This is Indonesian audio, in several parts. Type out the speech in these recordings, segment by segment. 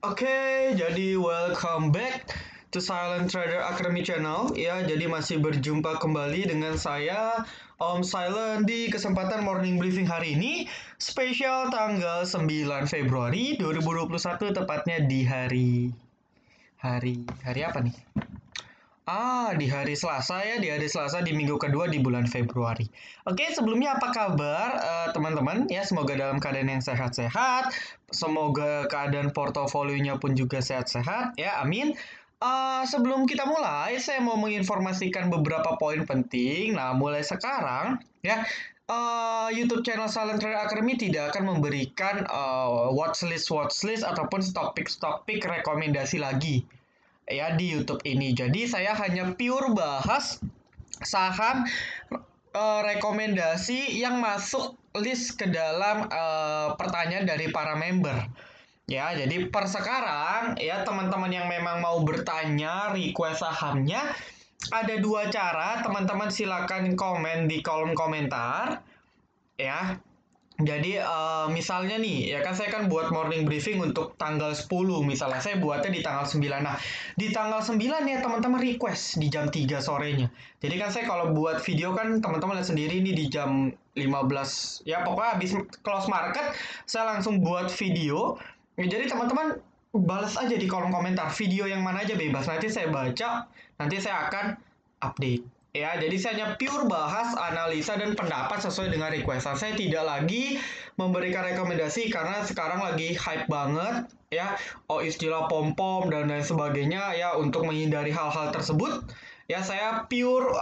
Jadi welcome back to Silent Trader Academy Channel. Ya, jadi masih berjumpa kembali dengan saya Om Silent di kesempatan morning briefing hari ini, spesial tanggal 9 Februari 2021, tepatnya di hari apa nih? Di hari Selasa ya, di hari Selasa di minggu kedua di bulan Februari. Oke, sebelumnya apa kabar teman-teman? Ya, semoga dalam keadaan yang sehat-sehat. Semoga keadaan portofolionya pun juga sehat-sehat ya, amin. Sebelum kita mulai, saya mau menginformasikan beberapa poin penting. Nah, mulai sekarang ya, YouTube channel Silent Trader Academy tidak akan memberikan watchlist ataupun topik-topik rekomendasi lagi ya di YouTube ini. Jadi saya hanya pure bahas saham rekomendasi yang masuk list ke dalam pertanyaan dari para member. Ya, jadi per sekarang ya teman-teman yang memang mau bertanya request sahamnya ada dua cara. Teman-teman silakan komen di kolom komentar ya. Jadi misalnya nih, ya kan saya kan buat morning briefing untuk tanggal 10, misalnya saya buatnya di tanggal 9. Nah, di tanggal 9 ya teman-teman request di jam 3 sorenya. Jadi kan saya kalau buat video kan teman-teman lihat sendiri nih di jam 15. Ya pokoknya habis close market, saya langsung buat video. Ya, jadi teman-teman balas aja di kolom komentar, video yang mana aja bebas. Nanti saya baca, nanti saya akan update. Ya, jadi saya hanya pure bahas analisa dan pendapat sesuai dengan requestan. Saya tidak lagi memberikan rekomendasi karena sekarang lagi hype banget ya. Istilah pom-pom dan lain sebagainya ya, untuk menghindari hal-hal tersebut ya saya pure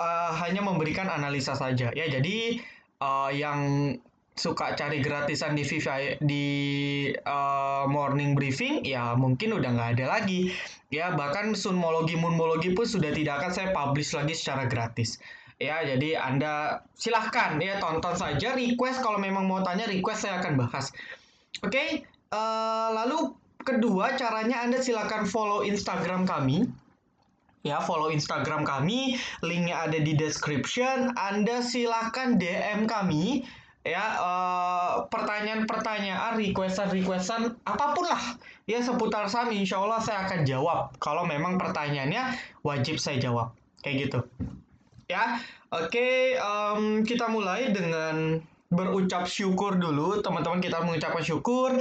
hanya memberikan analisa saja. Ya, jadi yang suka cari gratisan di morning briefing ya mungkin udah nggak ada lagi ya, bahkan sunmologi moonmologi pun sudah tidak akan saya publish lagi secara gratis ya. Jadi Anda silahkan ya tonton saja, request kalau memang mau tanya request, saya akan bahas. Oke, lalu kedua caranya Anda silakan follow Instagram kami. Ya, follow Instagram kami, linknya ada di description. Anda silakan DM kami ya, pertanyaan-pertanyaan, requestan apapun lah ya seputar saham, insya Allah saya akan jawab kalau memang pertanyaannya wajib saya jawab kayak gitu ya. Oke, kita mulai dengan berucap syukur dulu teman-teman. Kita mengucapkan syukur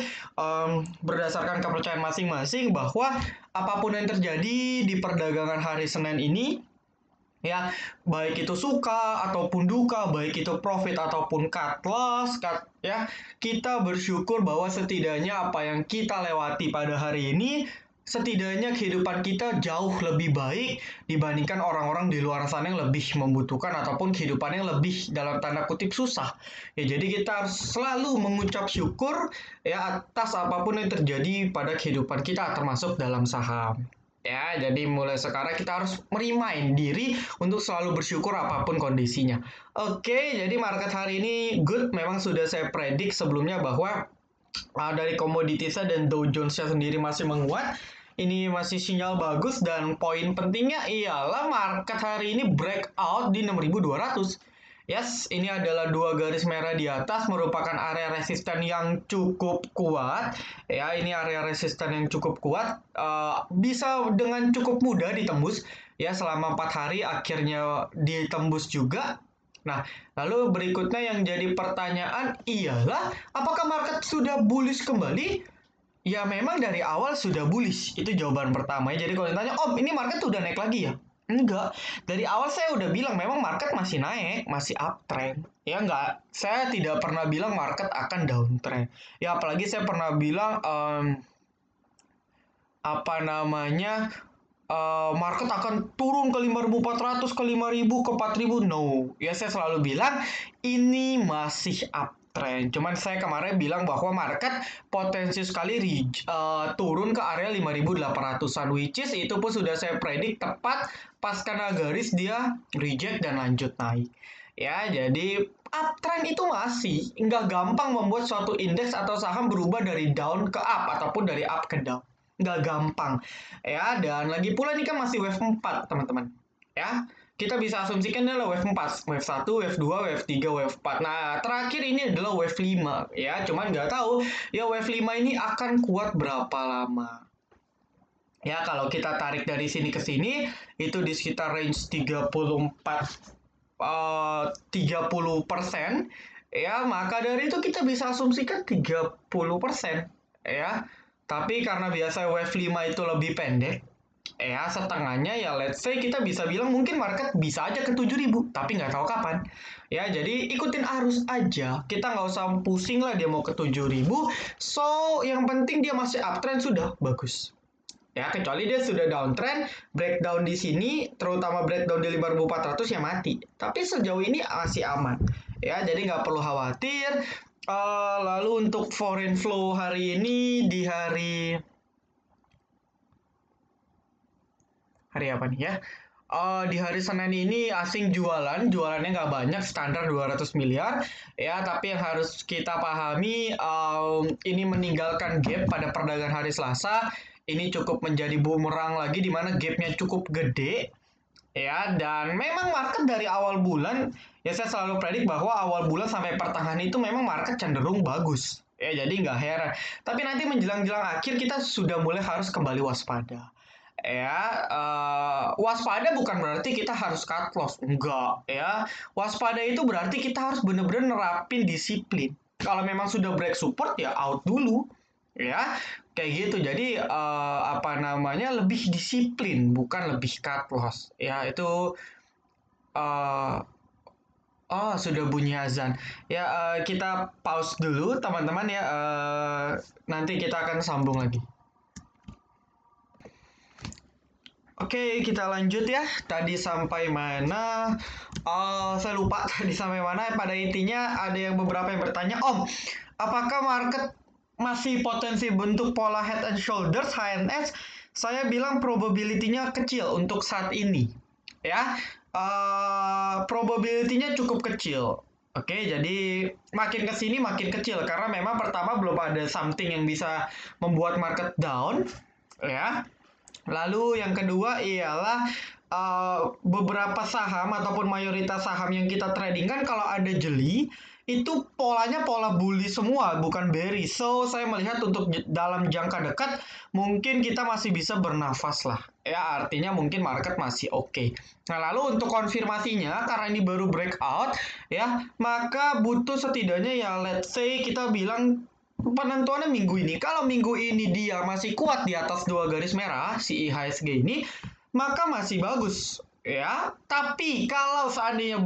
berdasarkan kepercayaan masing-masing bahwa apapun yang terjadi di perdagangan hari Senin ini ya, baik itu suka ataupun duka, baik itu profit ataupun cut loss, ya, kita bersyukur bahwa setidaknya apa yang kita lewati pada hari ini, setidaknya kehidupan kita jauh lebih baik dibandingkan orang-orang di luar sana yang lebih membutuhkan ataupun kehidupan yang lebih dalam tanda kutip susah. Ya, jadi kita harus selalu mengucap syukur ya atas apapun yang terjadi pada kehidupan kita termasuk dalam saham. Ya, jadi mulai sekarang kita harus merimain diri untuk selalu bersyukur apapun kondisinya. Oke, jadi market hari ini good. Memang sudah saya predik sebelumnya bahwa dari komoditasnya dan Dow Jones-nya sendiri masih menguat. Ini masih sinyal bagus dan poin pentingnya ialah market hari ini breakout di 6.200. Yes, ini adalah dua garis merah di atas merupakan area resisten yang cukup kuat. Ya, ini area resisten yang cukup kuat, bisa dengan cukup mudah ditembus. Ya, selama 4 hari akhirnya ditembus juga. Nah, lalu berikutnya yang jadi pertanyaan ialah apakah market sudah bullish kembali? Ya memang dari awal sudah bullish, itu jawaban pertama ya. Jadi kalau ditanya, Om ini market udah naik lagi ya? Enggak, dari awal saya udah bilang memang market masih naik, masih uptrend. Ya enggak, saya tidak pernah bilang market akan downtrend. Ya apalagi saya pernah bilang, apa namanya, market akan turun ke 5.400, ke 5.000, ke 4.000. No, ya saya selalu bilang ini masih uptrend. Cuman saya kemarin bilang bahwa market potensi sekali turun ke area 5.800-an, which is itu pun sudah saya predik tepat pas kena garis dia reject dan lanjut naik. Ya, jadi uptrend itu masih nggak gampang membuat suatu indeks atau saham berubah dari down ke up ataupun dari up ke down. Nggak gampang ya, dan lagi pula ini kan masih wave 4 teman-teman ya. Kita bisa asumsikan ini adalah wave 4, wave 1, wave 2, wave 3, wave 4. Nah, terakhir ini adalah wave 5 ya. Cuman nggak tahu ya wave 5 ini akan kuat berapa lama. Ya, kalau kita tarik dari sini ke sini, itu di sekitar range 30%, ya, maka dari itu kita bisa asumsikan 30%, ya. Tapi karena biasa wave 5 itu lebih pendek, ya, setengahnya ya let's say kita bisa bilang mungkin market bisa aja ke 7.000, tapi nggak tahu kapan. Ya, jadi ikutin arus aja. Kita nggak usah pusing lah dia mau ke 7.000. So, yang penting dia masih uptrend sudah bagus. Ya, kecuali dia sudah downtrend, breakdown di sini, terutama breakdown di 5.400 ya mati. Tapi sejauh ini masih aman. Ya, jadi nggak perlu khawatir. Lalu untuk foreign flow hari ini di hari apa nih ya? Di hari Senin ini asing jualannya nggak banyak, standar 200 miliar, ya. Tapi yang harus kita pahami, ini meninggalkan gap pada perdagangan hari Selasa, ini cukup menjadi bumerang lagi di mana gapnya cukup gede, ya. Dan memang market dari awal bulan, ya saya selalu predik bahwa awal bulan sampai pertengahan itu memang market cenderung bagus, ya. Jadi nggak heran. Tapi nanti menjelang-jelang akhir kita sudah mulai harus kembali waspada. Ya, waspada bukan berarti kita harus cut loss, enggak, ya. Waspada itu berarti kita harus benar-benar nerapin disiplin. Kalau memang sudah break support ya out dulu, ya, kayak gitu. Jadi apa namanya, lebih disiplin bukan lebih cut loss, ya. Itu eh, oh, sudah bunyi azan. Ya, kita pause dulu teman-teman ya. Nanti kita akan sambung lagi. Oke, kita lanjut ya. Tadi sampai mana? Oh, saya lupa tadi sampai mana. Pada intinya ada yang beberapa yang bertanya, Om, apakah market masih potensi bentuk pola head and shoulders HNS? Saya bilang probability-nya kecil untuk saat ini. Ya, probability-nya cukup kecil. Oke, jadi makin ke sini makin kecil karena memang pertama belum ada something yang bisa membuat market down, ya. Lalu yang kedua ialah beberapa saham ataupun mayoritas saham yang kita trading kan kalau ada jeli itu polanya pola bullish semua, bukan bearish. So, saya melihat untuk dalam jangka dekat mungkin kita masih bisa bernafas lah. Ya, artinya mungkin market masih oke. Nah, lalu untuk konfirmasinya karena ini baru breakout ya, maka butuh setidaknya ya let's say kita bilang penentuannya minggu ini. Kalau minggu ini dia masih kuat di atas dua garis merah, si IHSG ini, maka masih bagus. Ya, tapi kalau seandainya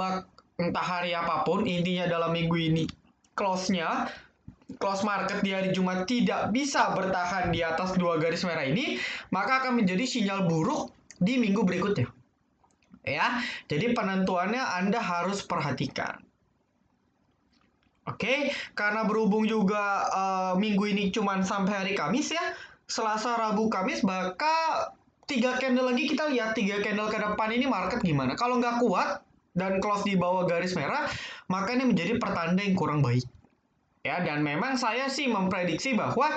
entah hari apapun, intinya dalam minggu ini close-nya, close market di hari Jumat tidak bisa bertahan di atas dua garis merah ini, maka akan menjadi sinyal buruk di minggu berikutnya. Ya, jadi penentuannya Anda harus perhatikan. Oke, karena berhubung juga minggu ini cuma sampai hari Kamis ya, Selasa, Rabu, Kamis, maka 3 candle lagi kita lihat 3 candle ke depan ini market gimana. Kalau nggak kuat dan close di bawah garis merah, maka ini menjadi pertanda yang kurang baik. Ya, dan memang saya sih memprediksi bahwa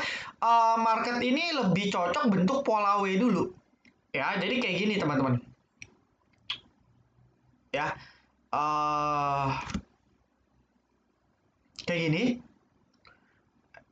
market ini lebih cocok bentuk pola W dulu. Ya, jadi kayak gini teman-teman. Ya, kayak gini.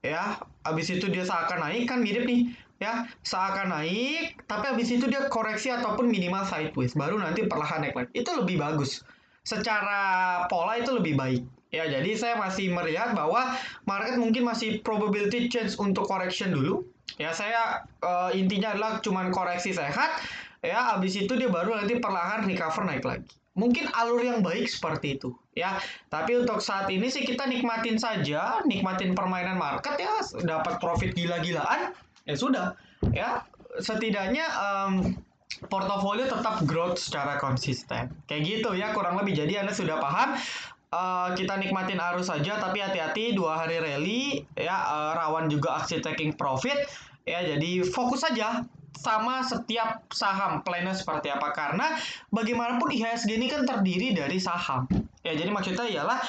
Ya, habis itu dia seakan naik kan mirip nih, ya, seakan naik, tapi habis itu dia koreksi ataupun minimal sideways, baru nanti perlahan naik lagi. Itu lebih bagus. Secara pola itu lebih baik. Ya, jadi saya masih melihat bahwa market mungkin masih probability change untuk correction dulu. Ya, saya intinya adalah cuman koreksi sehat, ya, habis itu dia baru nanti perlahan recover naik lagi. Mungkin alur yang baik seperti itu, ya. Tapi untuk saat ini sih kita nikmatin saja, nikmatin permainan market ya, dapat profit gila-gilaan, ya sudah, ya. Setidaknya portofolio tetap growth secara konsisten. Kayak gitu ya, kurang lebih. Jadi Anda sudah paham. Kita nikmatin arus saja, tapi hati-hati 2 hari rally, ya, rawan juga aksi taking profit. Ya, jadi fokus saja sama setiap saham plannya seperti apa karena bagaimanapun IHSG ini kan terdiri dari saham. Ya, jadi maksudnya ialah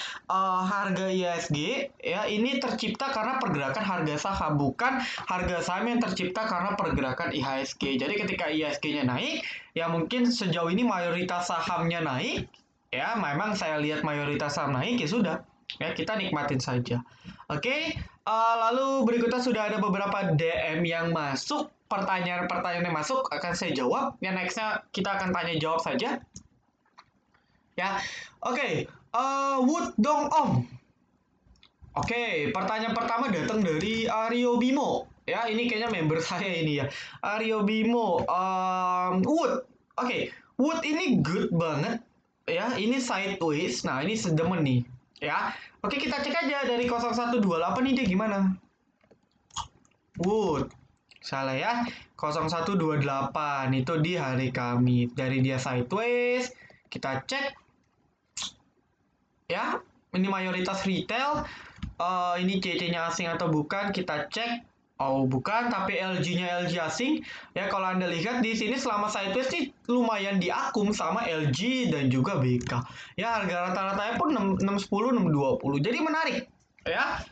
harga IHSG ya ini tercipta karena pergerakan harga saham, bukan harga saham yang tercipta karena pergerakan IHSG. Jadi ketika IHSG-nya naik, ya mungkin sejauh ini mayoritas sahamnya naik, ya memang saya lihat mayoritas saham naik, ya sudah. Ya, kita nikmatin saja. Oke, lalu berikutnya sudah ada beberapa DM yang masuk. pertanyaan-pertanyaan yang masuk akan saya jawab. Yang nextnya kita akan tanya jawab saja. Ya, oke. Wood Dong Om. Oke, pertanyaan pertama datang dari Aryo Bimo. Ya, ini kayaknya member saya ini ya. Aryo Bimo. Wood. Oke, Wood ini good banget. Ya, ini sideways. Nah, ini sedemen nih. Ya, oke kita cek aja dari 0128 ini dia gimana. Wood. Salah ya. 0128 itu di hari Kamis. Dari dia sideways. Kita cek. Ya, ini mayoritas retail. Ini CC-nya asing atau bukan, kita cek. Oh, bukan, tapi LG-nya LG asing. Ya, kalau Anda lihat di sini selama sideways sih lumayan diakum sama LG dan juga BK. Ya, harga rata-ratanya pun 610, 620. Jadi menarik. Ya,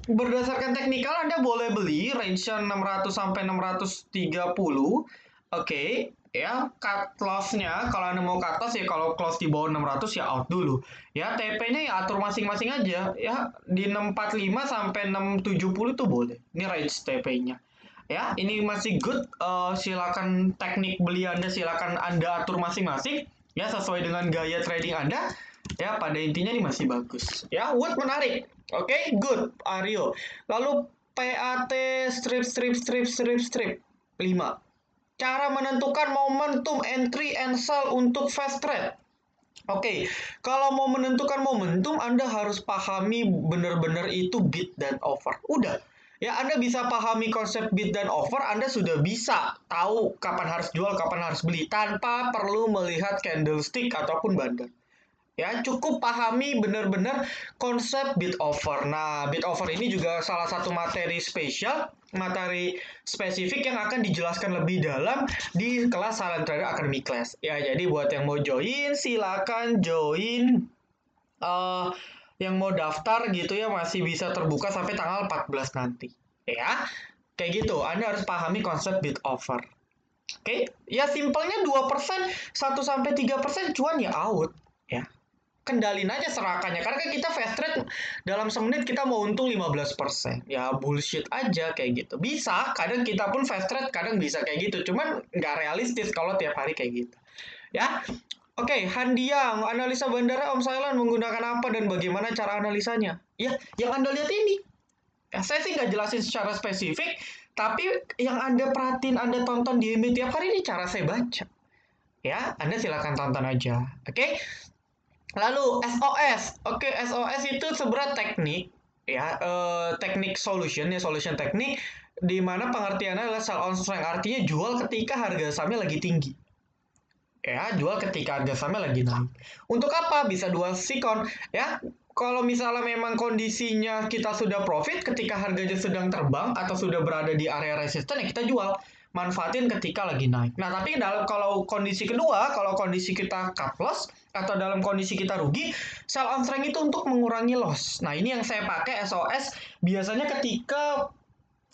berdasarkan teknikal Anda boleh beli range-nya 600 sampai 630. Oke, ya cut loss-nya kalau Anda mau cut loss ya kalau close di bawah 600 ya out dulu. Ya TP-nya ya atur masing-masing aja ya di 645 sampai 670 tuh boleh. Ini range TP-nya. Ya, ini masih good. Silakan teknik beli Anda silakan Anda atur masing-masing ya sesuai dengan gaya trading Anda. Ya, pada intinya ini masih bagus. Ya, Wood menarik. Oke, good, Aryo. Lalu PAT strip 5. Cara menentukan momentum entry and sell untuk fast trade. Oke, kalau mau menentukan momentum, Anda harus pahami benar-benar itu bid dan offer. Udah, ya Anda bisa pahami konsep bid dan offer, Anda sudah bisa tahu kapan harus jual, kapan harus beli, tanpa perlu melihat candlestick ataupun bandar. Ya, cukup pahami benar-benar konsep bid offer. Nah, bid offer ini juga salah satu materi spesial, materi spesifik yang akan dijelaskan lebih dalam di kelas Silent Trader Academy Class. Ya, jadi buat yang mau join, silakan join. Yang mau daftar gitu ya masih bisa terbuka sampai tanggal 14 nanti. Ya, kayak gitu. Anda harus pahami konsep bid offer. Oke, ya simpelnya 2%, 1-3% cuan ya out. Ya, kendalin aja serakannya karena kan kita fast trade dalam semenit kita mau untung 15%. Ya bullshit aja kayak gitu. Bisa, kadang kita pun fast trade kadang bisa kayak gitu. Cuman nggak realistis kalau tiap hari kayak gitu. Ya. Oke, Handiang, analisa bandara Om Sailan menggunakan apa dan bagaimana cara analisanya? Ya, yang Anda lihat ini. Ya, saya sih nggak jelasin secara spesifik, tapi yang Anda perhatiin, Anda tonton di MB tiap hari ini cara saya baca. Ya, Anda silakan tonton aja. Oke. Lalu SOS. Oke, SOS itu sebenarnya teknik ya, teknik solution ya, solution teknik di mana pengertiannya adalah sell on strength, artinya jual ketika harga sahamnya lagi tinggi. Ya, jual ketika harga sahamnya lagi naik. Untuk apa? Bisa dua sikon ya. Kalau misalnya memang kondisinya kita sudah profit ketika harganya sedang terbang atau sudah berada di area resisten ya kita jual. Manfaatin ketika lagi naik. Nah, tapi kalau kondisi kedua, kalau kondisi kita cut loss atau dalam kondisi kita rugi, sell on strength itu untuk mengurangi loss. Nah, ini yang saya pakai SOS biasanya ketika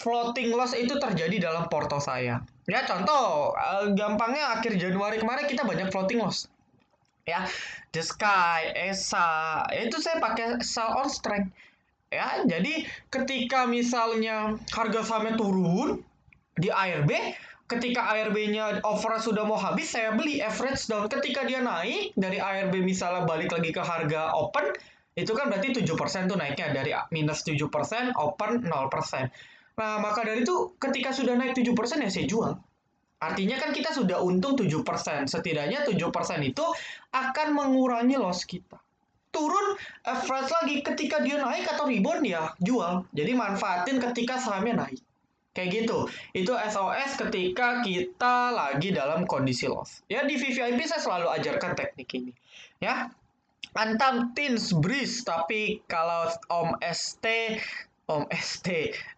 floating loss itu terjadi dalam porto saya. Ya, contoh, gampangnya akhir Januari kemarin kita banyak floating loss. Ya, The Sky, ESA, itu saya pakai sell on strength. Ya, jadi ketika misalnya harga sahamnya turun di ARB, ketika ARB-nya over sudah mau habis, saya beli average down. Ketika dia naik dari ARB misalnya balik lagi ke harga open, itu kan berarti 7% tuh naiknya dari minus 7%, open 0%. Nah, maka dari itu ketika sudah naik 7% ya saya jual. Artinya kan kita sudah untung 7%. Setidaknya 7% itu akan mengurangi loss kita. Turun average lagi ketika dia naik atau rebound ya jual. Jadi manfaatin ketika sahamnya naik. Kayak gitu. Itu SOS ketika kita lagi dalam kondisi loss. Ya di VVIP saya selalu ajarkan teknik ini. Ya. Antam Tins Breeze, tapi kalau Om ST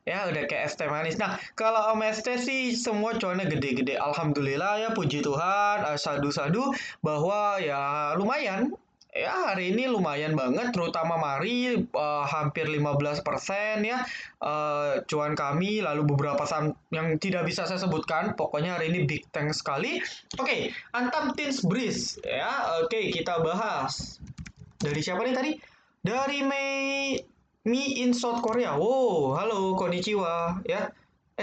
ya udah kayak ST manis. Nah, kalau Om ST sih semua cuannya gede-gede. Alhamdulillah ya puji Tuhan, sadu-sadu bahwa ya lumayan. Ya hari ini lumayan banget terutama Mari hampir 15% ya. Cuan kami lalu beberapa saham yang tidak bisa saya sebutkan. Pokoknya hari ini big tank sekali. Oke, Antam Tins Breeze ya. Oke, kita bahas. Dari siapa nih tadi? Dari Mi in South Korea. Wow, halo, konnichiwa ya.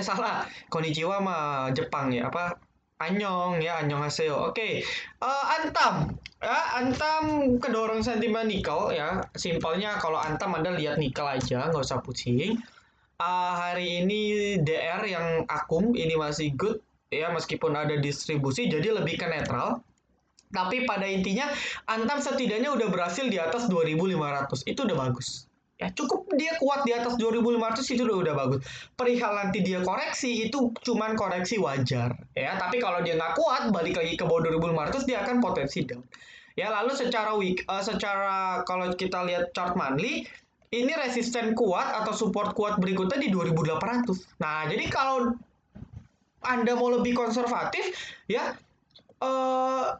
Salah. Konnichiwa mah Jepang ya. Apa? Annyeong ya, annyeonghaseyo. Oke. Antam. Ya, Antam kedorong sentimen nikel ya. Simpelnya kalau Antam Anda lihat nikel aja, nggak usah pusing. Hari ini DR yang akum ini masih good ya meskipun ada distribusi jadi lebih ke netral. Tapi pada intinya Antam setidaknya udah berhasil di atas 2.500. Itu udah bagus. Ya cukup dia kuat di atas 2.500 itu udah bagus. Perihal nanti dia koreksi itu cuman koreksi wajar ya. Tapi kalau dia nggak kuat balik lagi ke bawah 2.500 dia akan potensi down. Ya lalu secara kalau kita lihat chart monthly ini resisten kuat atau support kuat berikutnya di 2.800. Nah, jadi kalau Anda mau lebih konservatif ya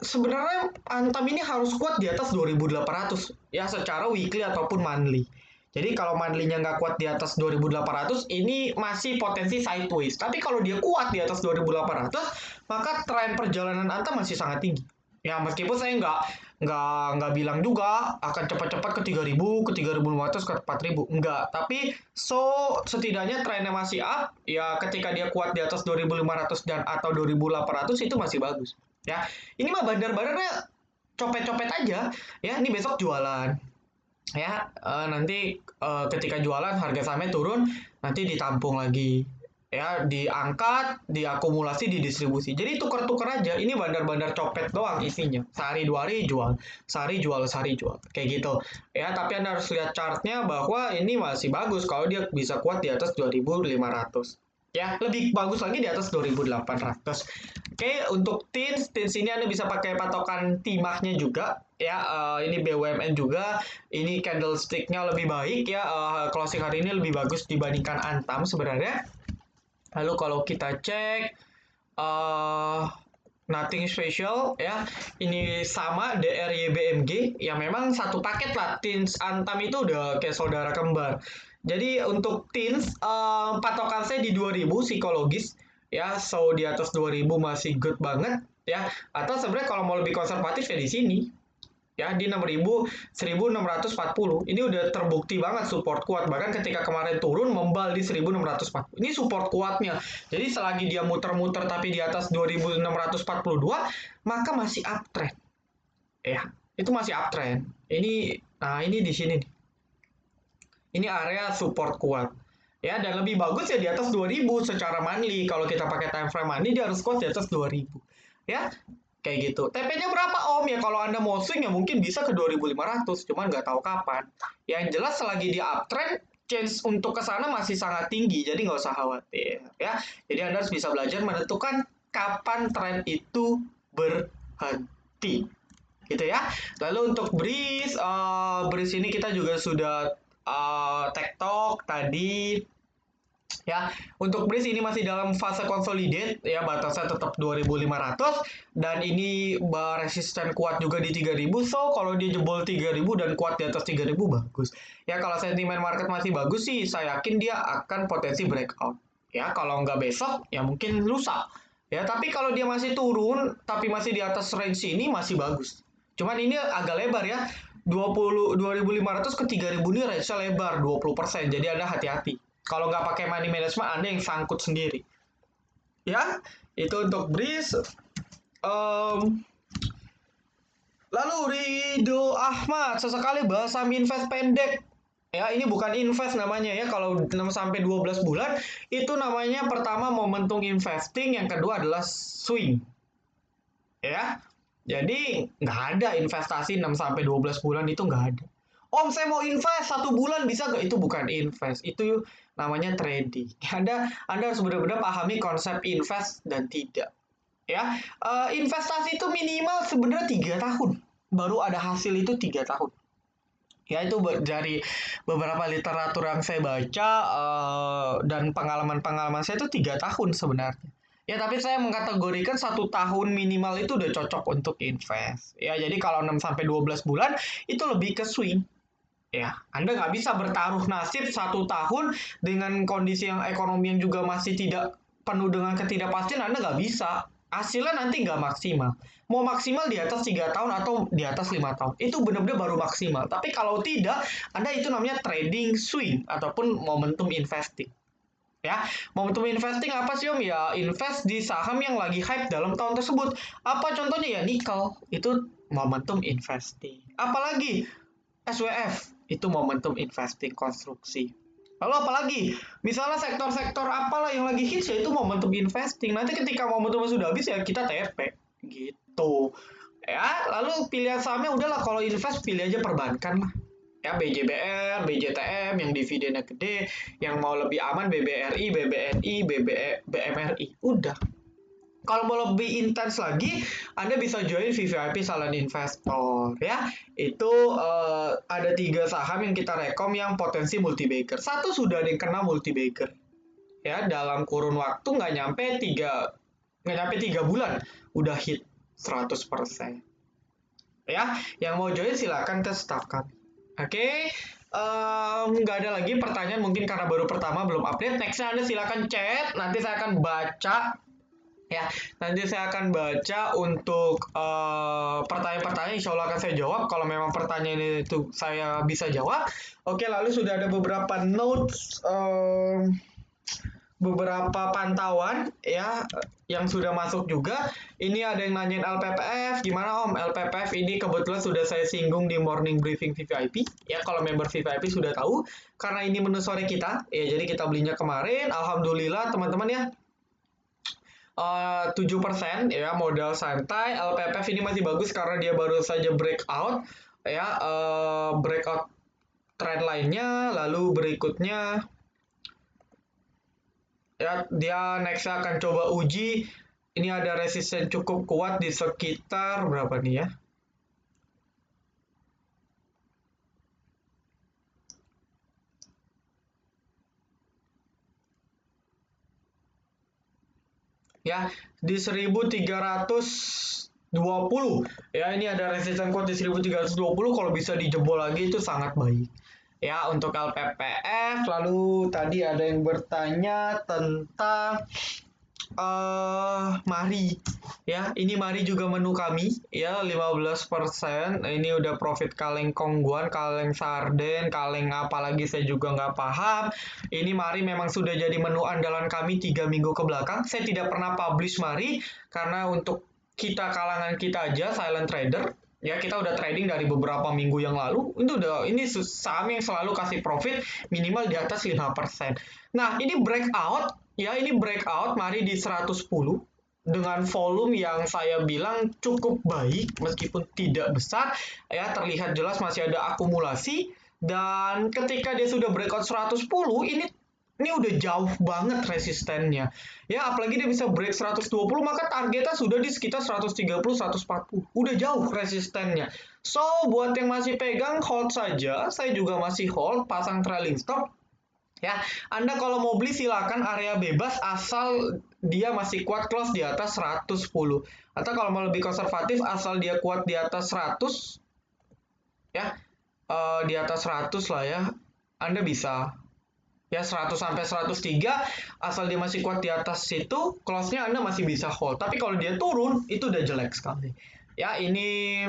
sebenarnya Antam ini harus kuat di atas 2.800 ya secara weekly ataupun monthly. Jadi kalau monthly-nya nggak kuat di atas 2.800 ini masih potensi sideways. Tapi kalau dia kuat di atas 2.800 maka tren perjalanan Antam masih sangat tinggi. Ya meskipun saya nggak bilang juga akan cepat-cepat ke 3.000, ke 3.500, ke 4.000. Enggak. Tapi setidaknya trennya masih up. Ya ketika dia kuat di atas 2.500 dan atau 2.800 itu masih bagus. Ya, ini mah bandar-bandarnya copet-copet aja. Ya, ini besok jualan. Ya, nanti ketika jualan harga sahamnya turun, nanti ditampung lagi. Ya, diangkat, diakumulasi, didistribusi. Jadi tuker-tuker aja. Ini bandar-bandar copet doang isinya. Sehari 2 hari jual, sehari jual, sehari jual. Kayak gitu. Ya, tapi Anda harus lihat chartnya bahwa ini masih bagus kalau dia bisa kuat di atas 2.500. Ya, lebih bagus lagi di atas 2.800. Oke, untuk TINS ini Anda bisa pakai patokan timahnya juga. Ya, ini BUMN juga. Ini candlestick-nya lebih baik ya. Closing hari ini lebih bagus dibandingkan Antam sebenarnya. Lalu kalau kita cek, nothing special ya. Ini sama DRYBMG. Ya memang satu paket lah. TINS Antam itu udah kayak saudara kembar. Jadi untuk TINS, patokan saya di 2.000 psikologis ya, so di atas 2.000 masih good banget ya. Atau sebenarnya kalau mau lebih konservatif ya di sini. Ya di 6.000, 1.640. Ini udah terbukti banget support kuat. Bahkan ketika kemarin turun membal di 1.640. Ini support kuatnya. Jadi selagi dia muter-muter tapi di atas 2.642, maka masih uptrend. Ya, itu masih uptrend. Ini di sini nih. Ini area support kuat. Ya, dan lebih bagus ya di atas 2.000 secara monthly. Kalau kita pakai time frame monthly dia harus kuat di atas 2.000. Ya, kayak gitu. TP-nya berapa Om? Ya kalau Anda mau swing ya mungkin bisa ke 2.500, cuman nggak tahu kapan. Yang jelas selagi dia uptrend, chance untuk ke sana masih sangat tinggi, jadi nggak usah khawatir. Ya, jadi Anda harus bisa belajar menentukan kapan tren itu berhenti. Gitu ya. Lalu untuk Breeze ini kita juga sudah TikTok tadi. Ya, untuk Breeze ini masih dalam fase consolidate ya, batasnya tetap 2.500 dan ini resisten kuat juga di 3.000. So, kalau dia jebol 3.000 dan kuat di atas 3.000 bagus. Ya, kalau sentimen market masih bagus sih, saya yakin dia akan potensi breakout. Ya, kalau nggak besok ya mungkin lusa. Ya, tapi kalau dia masih turun tapi masih di atas range ini masih bagus. Cuman ini agak lebar ya. 2.500 ke 3.000 ini range-nya lebar 20%. Jadi Anda hati-hati. Kalau nggak pakai money management, Anda yang sangkut sendiri. Ya, itu untuk Breeze. Lalu Rido Ahmad, sesekali bahas saham invest pendek. Ya, ini bukan invest namanya ya. Kalau 6 sampai 12 bulan itu namanya pertama momentum investing, yang kedua adalah swing. Ya. Jadi nggak ada investasi 6 sampai 12 bulan itu nggak ada. Om saya mau invest 1 bulan bisa nggak? Itu bukan invest, itu namanya trading. Anda harus benar-benar pahami konsep invest dan tidak. Ya, investasi itu minimal sebenarnya 3 tahun, baru ada hasil itu 3 tahun. Ya itu dari beberapa literatur yang saya baca dan pengalaman-pengalaman saya itu 3 tahun sebenarnya. Ya tapi saya mengkategorikan 1 tahun minimal itu udah cocok untuk invest. Ya jadi kalau 6 sampai 12 bulan itu lebih ke swing. Ya, Anda nggak bisa bertaruh nasib 1 tahun dengan kondisi yang ekonomi yang juga masih tidak penuh dengan ketidakpastian. Anda nggak bisa. Hasilnya nanti nggak maksimal. Mau maksimal di atas 3 tahun atau di atas 5 tahun. Itu benar-benar baru maksimal. Tapi kalau tidak, Anda itu namanya trading swing ataupun momentum investing. Ya, momentum investing apa sih Om? Ya, invest di saham yang lagi hype dalam tahun tersebut. Apa contohnya ya? Nikel, itu momentum investing. Apalagi SWF, itu momentum investing konstruksi. Lalu apalagi, misalnya sektor-sektor apalah yang lagi hits ya itu momentum investing. Nanti ketika momentumnya sudah habis ya kita TP gitu. Ya, lalu pilihan sahamnya udahlah kalau invest pilih aja perbankan lah. Ya BJBR, BJTM yang dividennya gede, yang mau lebih aman BBRI, BBNI, BMRI. Udah. Kalau mau lebih intens lagi, Anda bisa join VVIP Silent Investor ya. Itu ada 3 saham yang kita rekom yang potensi multi-bagger. Satu sudah ada yang kena multi-bagger. Ya, dalam kurun waktu nggak nyampe 3 bulan udah hit 100%. Ya, yang mau join silakan ke staff kami. Oke, nggak ada lagi pertanyaan mungkin karena baru pertama belum update. Nextnya Anda silakan chat, nanti saya akan baca. Ya, nanti saya akan baca untuk pertanyaan-pertanyaan. Insya Allah akan saya jawab. Kalau memang pertanyaan itu saya bisa jawab. Oke, lalu sudah ada beberapa notes, beberapa pantauan ya yang sudah masuk juga. Ini ada yang nanyain LPPF, gimana Om? LPPF ini kebetulan sudah saya singgung di morning briefing VVIP. Ya, kalau member VVIP sudah tahu karena ini menu sore kita. Ya, jadi kita belinya kemarin. Alhamdulillah teman-teman ya. 7% ya modal santai. LPPF ini masih bagus karena dia baru saja breakout ya, breakout trend lainnya. Lalu berikutnya ya dia next akan coba uji, ini ada resisten cukup kuat di sekitar berapa nih ya. Ya, di 1320 ya, ini ada resisten kuat di 1320. Kalau bisa dijebol lagi itu sangat baik ya untuk LPPF. Lalu tadi ada yang bertanya tentang Mari ya, ini Mari juga menu kami ya 15%. Ini udah profit kaleng kongguan, kaleng sarden, kaleng apalagi saya juga nggak paham. Ini Mari memang sudah jadi menu andalan kami 3 minggu ke belakang. Saya tidak pernah publish Mari karena untuk kita kalangan kita aja silent trader ya, kita udah trading dari beberapa minggu yang lalu. Ini saham yang selalu kasih profit minimal di atas 5%. Nah, ini breakout ya, ini breakout Mari di 110 dengan volume yang saya bilang cukup baik meskipun tidak besar ya, terlihat jelas masih ada akumulasi. Dan ketika dia sudah breakout 110, ini udah jauh banget resistennya ya, apalagi dia bisa break 120 maka targetnya sudah di sekitar 130 140, udah jauh resistennya. So buat yang masih pegang hold saja, saya juga masih hold, pasang trailing stop ya. Anda kalau mau beli silakan area bebas asal dia masih kuat close di atas 110, atau kalau mau lebih konservatif asal dia kuat di atas 100 ya, di atas 100 lah ya, Anda bisa ya 100 sampai 103, asal dia masih kuat di atas situ, close-nya Anda masih bisa hold. Tapi kalau dia turun, itu udah jelek sekali. Ya, ini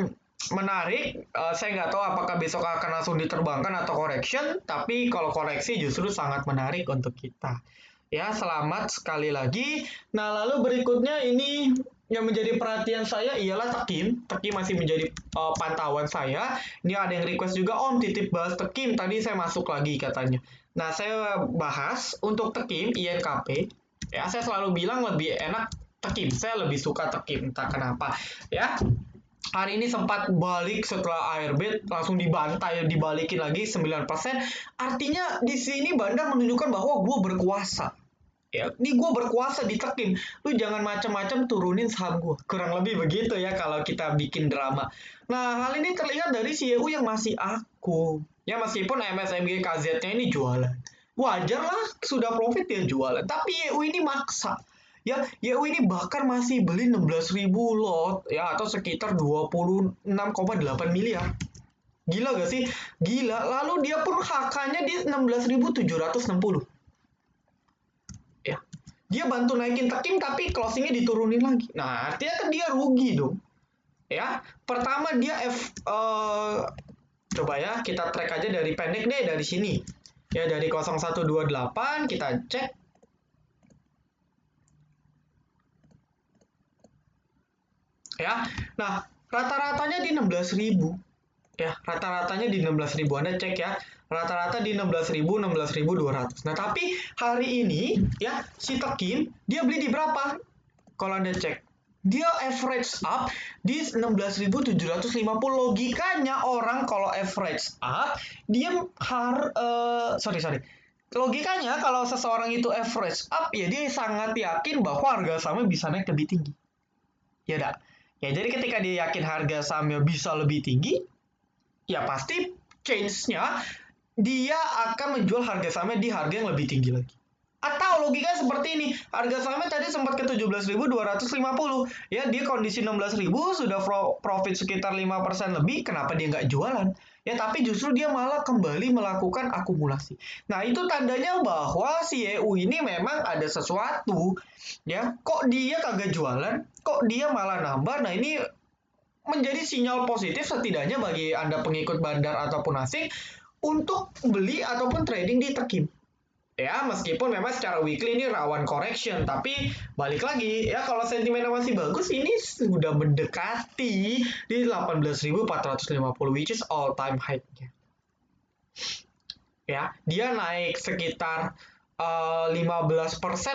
menarik. Saya nggak tahu apakah besok akan langsung diterbangkan atau correction, tapi kalau koreksi justru sangat menarik untuk kita. Ya, selamat sekali lagi. Nah, lalu berikutnya ini yang menjadi perhatian saya ialah Tekim. Tekim masih menjadi pantauan saya. Ini ada yang request juga, Om titip bahas Tekim. Tadi saya masuk lagi katanya. Nah, saya bahas untuk Tekim, INKP. Ya, saya selalu bilang lebih enak Tekim. Saya lebih suka Tekim, entah kenapa. Ya, hari ini sempat balik setelah ARB langsung dibantai, dibalikin lagi 9%. Artinya di sini Bandar menunjukkan bahwa gue berkuasa. Ya, ini gue berkuasa di Tekim. Lu jangan macam-macam turunin saham gue. Kurang lebih begitu ya kalau kita bikin drama. Nah, hal ini terlihat dari CEU yang masih aku. Ya, meskipun MSMG KZ-nya ini jualan. Wajar lah, sudah profit dia jualan. Tapi YU ini maksa. Ya, YU ini bahkan masih beli 16.000 lot ya, atau sekitar 26,8 miliar. Gila gak sih? Gila. Lalu dia pun HK-nya di 16.760. Ya, dia bantu naikin Tekim tapi closingnya diturunin lagi. Nah, artinya kan dia rugi dong. Ya, pertama dia coba ya kita track aja dari pendek deh, dari sini. Ya, dari 0128 kita cek. Ya. Nah, rata-ratanya di 16.000. Ya, rata-ratanya di 16.000. Anda cek ya. Rata-rata di 16.000, 16.200. Nah, tapi hari ini ya si Tekin dia beli di berapa? Kalau Anda cek, dia average up di 16.750. Logikanya orang kalau average up, dia sorry. Logikanya kalau seseorang itu average up, ya dia sangat yakin bahwa harga sahamnya bisa naik lebih tinggi. Ya enggak? Ya jadi ketika dia yakin harga sahamnya bisa lebih tinggi, ya pasti change-nya dia akan menjual harga sahamnya di harga yang lebih tinggi lagi. Atau logikanya seperti ini, harga sahamnya tadi sempat ke 17.250. Ya, dia kondisi 16.000 sudah profit sekitar 5% lebih, kenapa dia nggak jualan? Ya, tapi justru dia malah kembali melakukan akumulasi. Nah, itu tandanya bahwa si EU ini memang ada sesuatu. Ya, kok dia kagak jualan? Kok dia malah nambah? Nah, ini menjadi sinyal positif setidaknya bagi Anda pengikut bandar ataupun asing untuk beli ataupun trading di Tekin. Ya, meskipun memang secara weekly ini rawan correction, tapi balik lagi ya kalau sentimennya masih bagus ini sudah mendekati di 18.450 which is all time high-nya. Ya, dia naik sekitar 15%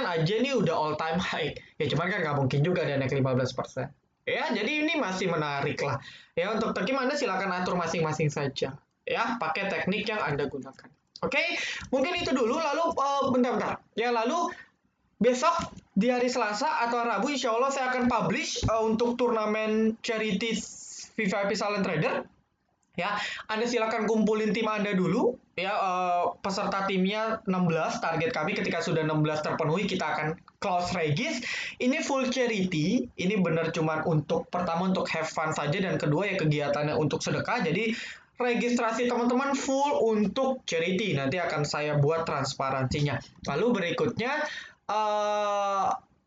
aja nih udah all time high. Ya cuman kan nggak mungkin juga dia naik 15%. Ya, jadi ini masih menarik lah. Ya, untuk Tekim Anda silakan atur masing-masing saja. Ya, pakai teknik yang Anda gunakan. Oke, mungkin itu dulu. Lalu bentar-bentar. Ya, lalu besok di hari Selasa atau Rabu insya Allah saya akan publish untuk turnamen charity VVIP Silent Trader. Ya, Anda silakan kumpulin tim Anda dulu. Ya, peserta timnya 16. Target kami ketika sudah 16 terpenuhi kita akan close regis. Ini full charity. Ini benar cuman untuk pertama untuk have fun saja dan kedua ya kegiatannya untuk sedekah. Jadi registrasi teman-teman full untuk charity. Nanti akan saya buat transparansinya. Lalu berikutnya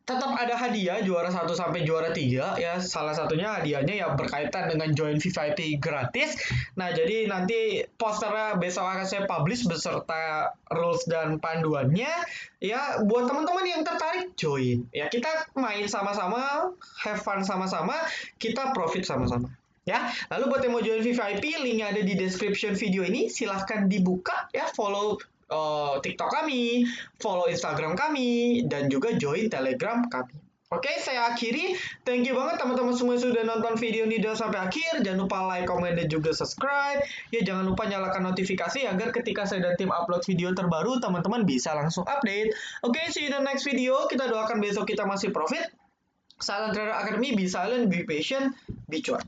tetap ada hadiah juara 1 sampai juara 3 ya. Salah satunya hadiahnya yang berkaitan dengan join VVIP gratis. Nah, jadi nanti posternya besok akan saya publish beserta rules dan panduannya ya buat teman-teman yang tertarik join. Ya, kita main sama-sama, have fun sama-sama, kita profit sama-sama. Ya, lalu buat yang mau join VVIP, linknya ada di description video ini. Silahkan dibuka ya, follow TikTok kami, follow Instagram kami, dan juga join Telegram kami. Oke, saya akhiri. Thank you banget teman-teman semua yang sudah nonton video ini dan sampai akhir. Jangan lupa like, comment, dan juga subscribe. Ya, jangan lupa nyalakan notifikasi agar ketika saya dan tim upload video terbaru, teman-teman bisa langsung update. Oke, see you in the next video. Kita doakan besok kita masih profit. Silent Trader Academy, be silent, be patient, be cuan.